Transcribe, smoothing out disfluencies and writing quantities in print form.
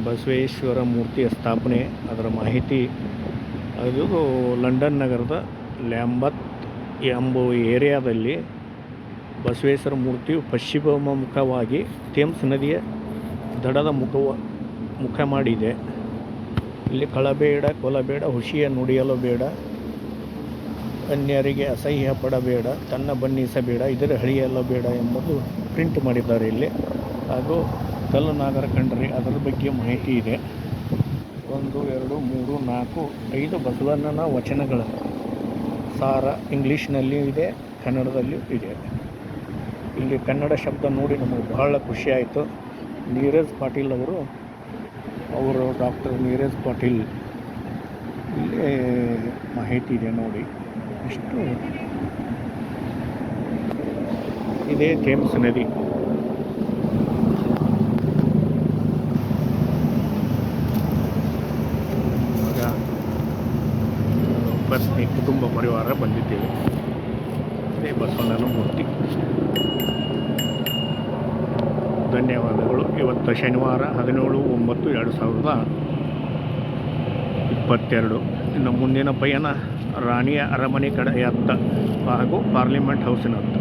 ಬಸವೇಶ್ವರ ಮೂರ್ತಿಯ ಸ್ಥಾಪನೆ ಅದರ ಮಾಹಿತಿ. ಅದು ಲಂಡನ್ ನಗರದ ಲ್ಯಾಂಬತ್ ಎಂಬ ಏರಿಯಾದಲ್ಲಿ ಬಸವೇಶ್ವರ ಮೂರ್ತಿಯು ಪಶ್ಚಿಮಮುಖವಾಗಿ ಥೇಮ್ಸ್ ನದಿಯ ದಡದ ಮುಖ ಮಾಡಿದೆ. ಇಲ್ಲಿ ಕಳಬೇಡ, ಕೊಲಬೇಡ, ಹುಷಿಯ ನುಡಿಯಲು ಬೇಡ, ಅನ್ಯರಿಗೆ ಅಸಹ್ಯ ಪಡಬೇಡ, ತನ್ನ ಬಣ್ಣಿಸಬೇಡ, ಇದರ ಹಳಿಯಲ್ಲ ಬೇಡ ಎಂಬುದು ಪ್ರಿಂಟ್ ಮಾಡಿದ್ದಾರೆ ಇಲ್ಲಿ. ಹಾಗೂ ಕಲ್ಲು ನಾಗರ ಕಂಡರೆ ಅದರ ಬಗ್ಗೆ ಮಾಹಿತಿ ಇದೆ. 1, 2, 3, 4, 5 ಬಸವಣ್ಣನ ವಚನಗಳ ಸಾರ ಇಂಗ್ಲೀಷ್ನಲ್ಲಿಯೂ ಇದೆ, ಕನ್ನಡದಲ್ಲಿಯೂ ಇದೆ. ಇಲ್ಲಿ ಕನ್ನಡ ಶಬ್ದ ನೋಡಿ ನಮಗೆ ಬಹಳ ಖುಷಿಯಾಯಿತು. ನೀರಜ್ ಪಾಟೀಲ್ ಅವರು ಡಾಕ್ಟರ್ ನೀರಜ್ ಪಾಟೀಲ್ ಇಲ್ಲಿ ಮಾಹಿತಿ ಇದೆ ನೋಡಿ. ಇಷ್ಟು ಇದೇ ಥೇಮ್ಸ್ ನದಿ. ಮಗ, ಪತ್ನಿ, ಕುಟುಂಬ ಪರಿವಾರ ಬಂದಿದ್ದೇವೆ. ಇದೇ ಬಸವಣ್ಣನ ಮೂರ್ತಿ. ಧನ್ಯವಾದಗಳು. ಇವತ್ತು ಶನಿವಾರ 17/9/2022. ಇನ್ನು ಮುಂದಿನ ಪಯಣ ರಾಣಿಯ ಅರಮನೆ ಕಡೆಯತ್ತ ಹಾಗೂ ಪಾರ್ಲಿಮೆಂಟ್ ಹೌಸಿನತ್ತ.